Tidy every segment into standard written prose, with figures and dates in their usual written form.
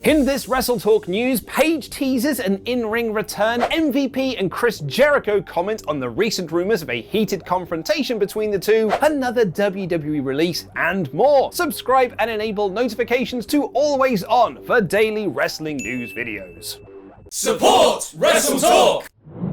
In this WrestleTalk news, Paige teases an in-ring return, MVP and Chris Jericho comment on the recent rumors of a heated confrontation between the two, another WWE release, and more. Subscribe and enable notifications to always on for daily wrestling news videos. Support WrestleTalk!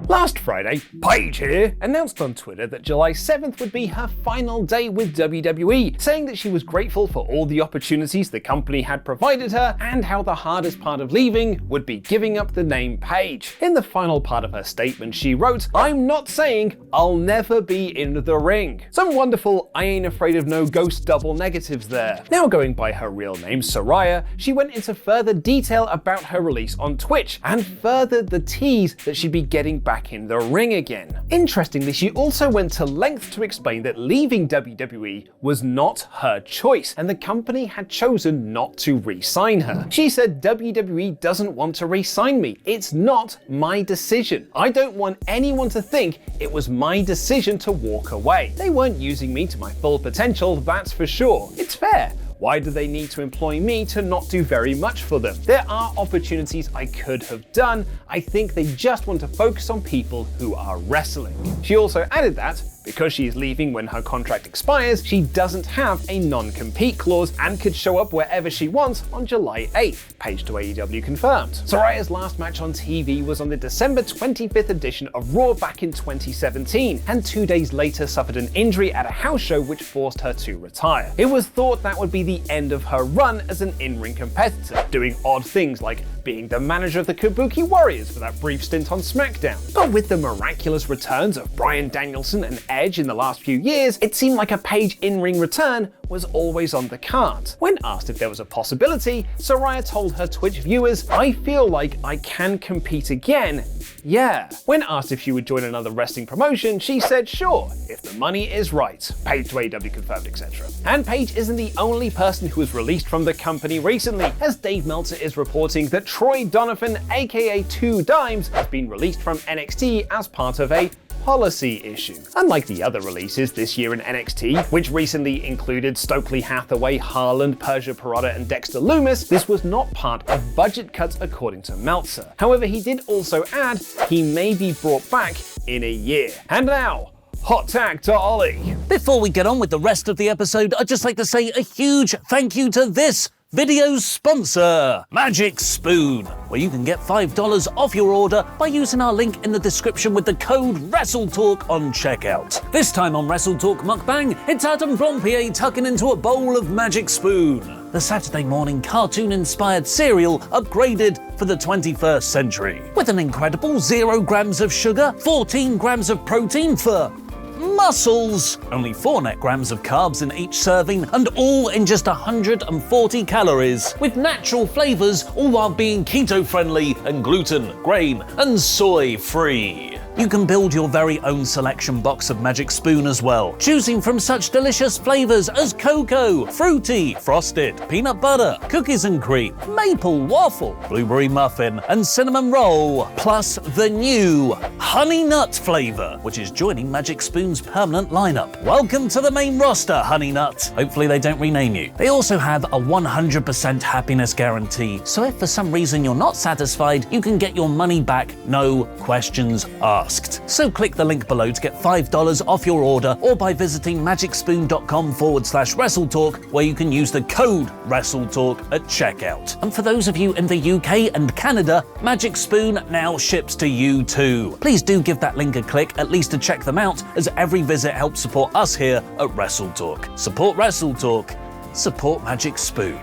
Last Friday, Paige here announced on Twitter that July 7th would be her final day with WWE, saying that she was grateful for all the opportunities the company had provided her and how the hardest part of leaving would be giving up the name Paige. In the final part of her statement, she wrote, "I'm not saying I'll never be in the ring." Some wonderful I ain't afraid of no ghost double negatives there. Now going by her real name, Saraya, she went into further detail about her release on Twitch and furthered the tease that she'd be getting back in the ring again. Interestingly, she also went to lengths to explain that leaving WWE was not her choice, and the company had chosen not to re-sign her. She said, "WWE doesn't want to re-sign me. It's not my decision. I don't want anyone to think it was my decision to walk away. They weren't using me to my full potential, that's for sure. It's fair. Why do they need to employ me to not do very much for them? There are opportunities I could have done. I think they just want to focus on people who are wrestling." She also added that, because she is leaving when her contract expires, she doesn't have a non-compete clause and could show up wherever she wants on July 8th, Paige to AEW confirmed. Saraya's last match on TV was on the December 25th edition of Raw back in 2017, and 2 days later suffered an injury at a house show which forced her to retire. It was thought that would be the end of her run as an in-ring competitor, doing odd things like being the manager of the Kabuki Warriors for that brief stint on SmackDown. But with the miraculous returns of Bryan Danielson and Edge in the last few years, it seemed like a Paige in-ring return was always on the cards. When asked if there was a possibility, Saraya told her Twitch viewers, "I feel like I can compete again. Yeah." When asked if she would join another wrestling promotion, she said sure, if the money is right. Paige to AEW confirmed, etc. And Paige isn't the only person who was released from the company recently, as Dave Meltzer is reporting that Troy Donovan, aka 2 Dimes, has been released from NXT as part of a policy issue. Unlike the other releases this year in NXT, which recently included Stokely Hathaway, Haaland, Persia Pirotta, and Dexter Lumis, this was not part of budget cuts according to Meltzer. However, he did also add he may be brought back in a year. And now, hot tag to Ollie. Before we get on with the rest of the episode, I'd just like to say a huge thank you to this video's sponsor, Magic Spoon, where you can get $5 off your order by using our link in the description with the code WrestleTalk on checkout. This time on WrestleTalk Mukbang, it's Adam from PA tucking into a bowl of Magic Spoon, the Saturday morning cartoon-inspired cereal upgraded for the 21st century. With an incredible 0 grams of sugar, 14 grams of protein for muscles, only 4 net grams of carbs in each serving, and all in just 140 calories, with natural flavors, all while being keto-friendly and gluten, grain, and soy-free. You can build your very own selection box of Magic Spoon as well, choosing from such delicious flavors as cocoa, fruity, frosted, peanut butter, cookies and cream, maple waffle, blueberry muffin, and cinnamon roll, plus the new honey nut flavor, which is joining Magic Spoon's permanent lineup. Welcome to the main roster, Honey Nut. Hopefully they don't rename you. They also have a 100% happiness guarantee, so if for some reason you're not satisfied, you can get your money back, no questions asked. So click the link below to get $5 off your order, or by visiting magicspoon.com/WrestleTalk, where you can use the code WrestleTalk at checkout. And for those of you in the UK and Canada, Magic Spoon now ships to you too. Please do give that link a click, at least to check them out, as every visit helps support us here at WrestleTalk. Support WrestleTalk, support Magic Spoon.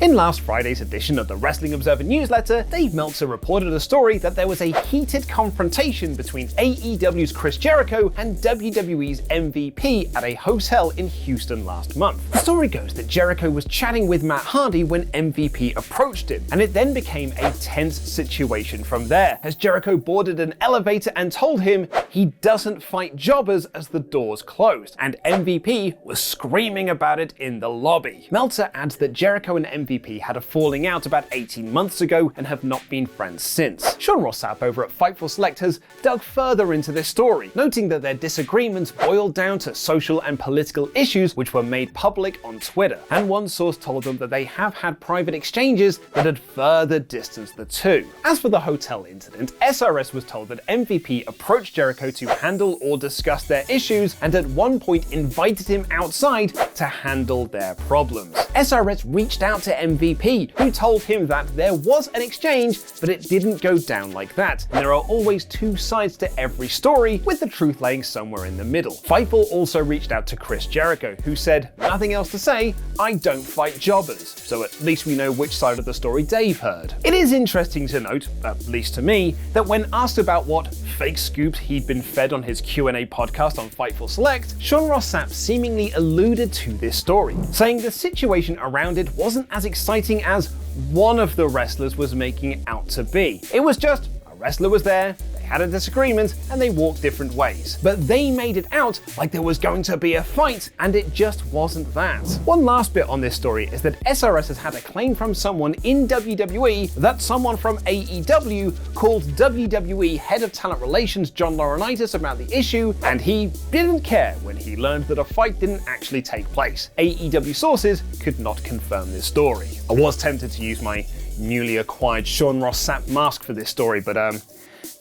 In last Friday's edition of the Wrestling Observer newsletter, Dave Meltzer reported a story that there was a heated confrontation between AEW's Chris Jericho and WWE's MVP at a hotel in Houston last month. The story goes that Jericho was chatting with Matt Hardy when MVP approached him, and it then became a tense situation from there, as Jericho boarded an elevator and told him he doesn't fight jobbers as the doors closed, and MVP was screaming about it in the lobby. Meltzer adds that Jericho and MVP had a falling out about 18 months ago and have not been friends since. Sean Ross Sapp over at Fightful Select has dug further into this story, noting that their disagreements boiled down to social and political issues which were made public on Twitter, and one source told them that they have had private exchanges that had further distanced the two. As for the hotel incident, SRS was told that MVP approached Jericho to handle or discuss their issues, and at one point invited him outside to handle their problems. SRS reached out to MVP, who told him that there was an exchange, but it didn't go down like that, and there are always two sides to every story, with the truth laying somewhere in the middle. Fightful also reached out to Chris Jericho, who said, "Nothing else to say, I don't fight jobbers," so at least we know which side of the story Dave heard. It is interesting to note, at least to me, that when asked about what fake scoops he'd been fed on his Q&A podcast on Fightful Select, Sean Ross Sapp seemingly alluded to this story, saying the situation around it wasn't as exciting as one of the wrestlers was making it out to be. It was just a wrestler was there, had a disagreement, and they walked different ways. But they made it out like there was going to be a fight, and it just wasn't that. One last bit on this story is that SRS has had a claim from someone in WWE that someone from AEW called WWE Head of Talent Relations John Laurinaitis about the issue, and he didn't care when he learned that a fight didn't actually take place. AEW sources could not confirm this story. I was tempted to use my newly acquired Sean Ross Sapp mask for this story, but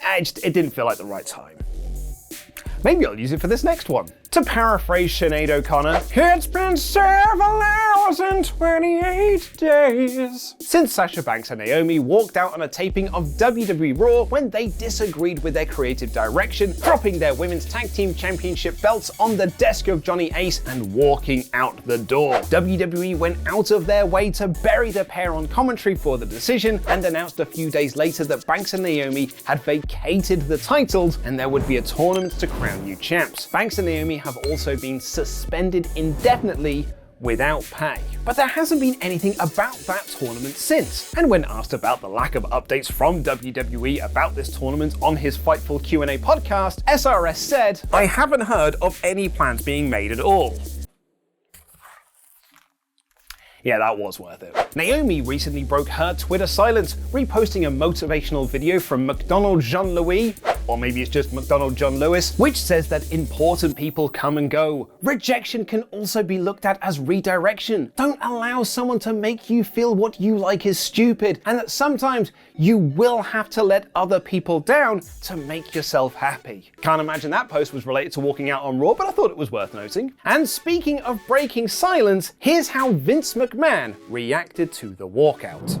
it didn't feel like the right time. Maybe I'll use it for this next one. To paraphrase Sinead O'Connor, it's been 7 hours and 28 days since Sasha Banks and Naomi walked out on a taping of WWE Raw when they disagreed with their creative direction, dropping their Women's Tag Team Championship belts on the desk of Johnny Ace and walking out the door. WWE went out of their way to bury the pair on commentary for the decision and announced a few days later that Banks and Naomi had vacated the titles and there would be a tournament to crown new champs. Banks and Naomi have also been suspended indefinitely without pay. But there hasn't been anything about that tournament since. And when asked about the lack of updates from WWE about this tournament on his Fightful Q&A podcast, SRS said, "I haven't heard of any plans being made at all." Yeah, that was worth it. Naomi recently broke her Twitter silence, reposting a motivational video from McDonald Jean-Louis, or maybe it's just McDonald John Lewis, which says that important people come and go. Rejection can also be looked at as redirection. Don't allow someone to make you feel what you like is stupid, and that sometimes you will have to let other people down to make yourself happy. Can't imagine that post was related to walking out on Raw, but I thought it was worth noting. And speaking of breaking silence, here's how Vince McMahon reacted to the walkout.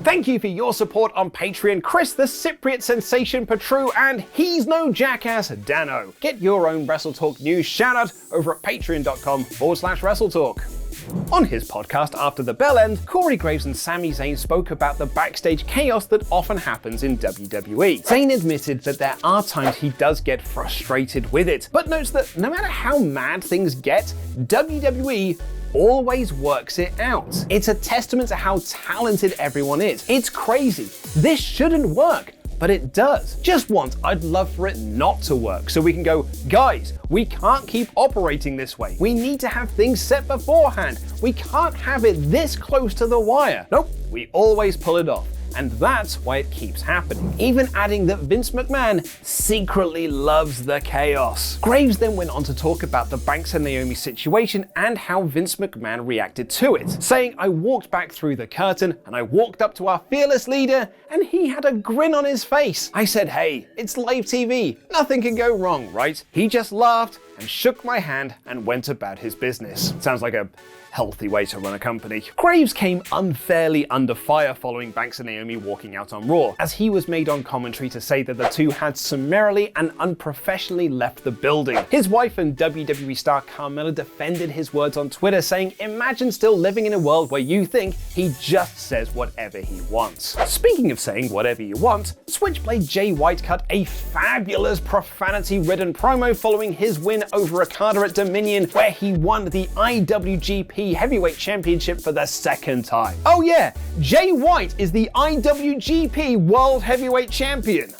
Thank you for your support on Patreon, Chris the Cypriot Sensation Patru, and He's No Jackass Dano. Get your own WrestleTalk news shout-out over at patreon.com/WrestleTalk. On his podcast After the Bell End, Corey Graves and Sami Zayn spoke about the backstage chaos that often happens in WWE. Zayn admitted that there are times he does get frustrated with it, but notes that no matter how mad things get, WWE always works it out. It's a testament to how talented everyone is. It's crazy. This shouldn't work, but it does. Just once, I'd love for it not to work, so we can go, guys, we can't keep operating this way. We need to have things set beforehand. We can't have it this close to the wire. Nope, we always pull it off. And that's why it keeps happening. Even adding that Vince McMahon secretly loves the chaos. Graves then went on to talk about the Banks and Naomi situation and how Vince McMahon reacted to it, saying, "I walked back through the curtain and I walked up to our fearless leader and he had a grin on his face. I said, hey, it's live TV. Nothing can go wrong, right? He just laughed and shook my hand and went about his business." Sounds like a healthy way to run a company. Graves came unfairly under fire following Banks and Naomi walking out on Raw, as he was made on commentary to say that the two had summarily and unprofessionally left the building. His wife and WWE star Carmella defended his words on Twitter, saying, "Imagine still living in a world where you think he just says whatever he wants." Speaking of saying whatever you want, Switchblade Jay White cut a fabulous profanity-ridden promo following his win over Okada at Dominion, where he won the IWGP Heavyweight Championship for the second time. Oh yeah, Jay White is the IWGP World Heavyweight Champion.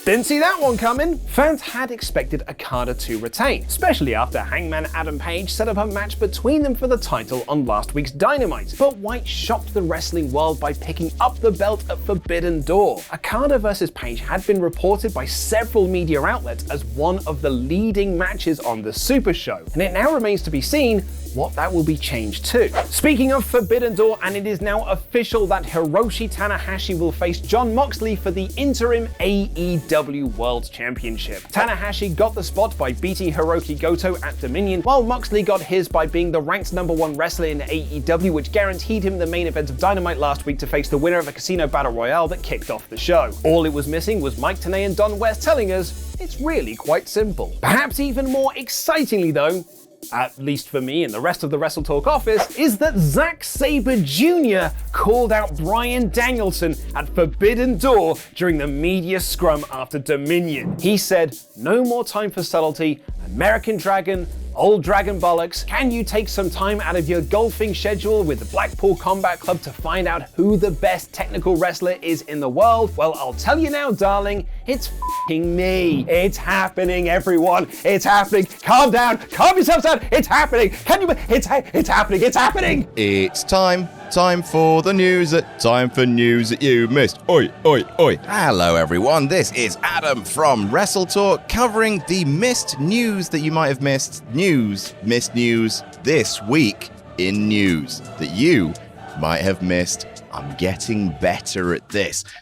Didn't see that one coming. Fans had expected Okada to retain, especially after Hangman Adam Page set up a match between them for the title on last week's Dynamite. But White shocked the wrestling world by picking up the belt at Forbidden Door. Okada vs Page had been reported by several media outlets as one of the leading matches on the Super Show, and it now remains to be seen what that will be changed to. Speaking of Forbidden Door, and it is now official that Hiroshi Tanahashi will face Jon Moxley for the interim AEW World Championship. Tanahashi got the spot by beating Hiroki Goto at Dominion, while Moxley got his by being the ranked #1 wrestler in AEW, which guaranteed him the main event of Dynamite last week to face the winner of a Casino Battle Royale that kicked off the show. All it was missing was Mike Tenay and Don West telling us it's really quite simple. Perhaps even more excitingly though, at least for me and the rest of the WrestleTalk office, is that Zack Sabre Jr. called out Bryan Danielson at Forbidden Door during the media scrum after Dominion. He said, "No more time for subtlety, American Dragon, old Dragon bollocks. Can you take some time out of your golfing schedule with the Blackpool Combat Club to find out who the best technical wrestler is in the world? Well, I'll tell you now, darling, it's f***ing me. It's happening, everyone. It's happening. Calm down. Calm yourselves down. It's happening. It's happening. It's happening. It's time for the news. Time for news that you missed. Oi, oi, oi. Hello, everyone. This is Adam from WrestleTalk covering the missed news that you might have missed. Missed news this week in news that you might have missed. I'm getting better at this.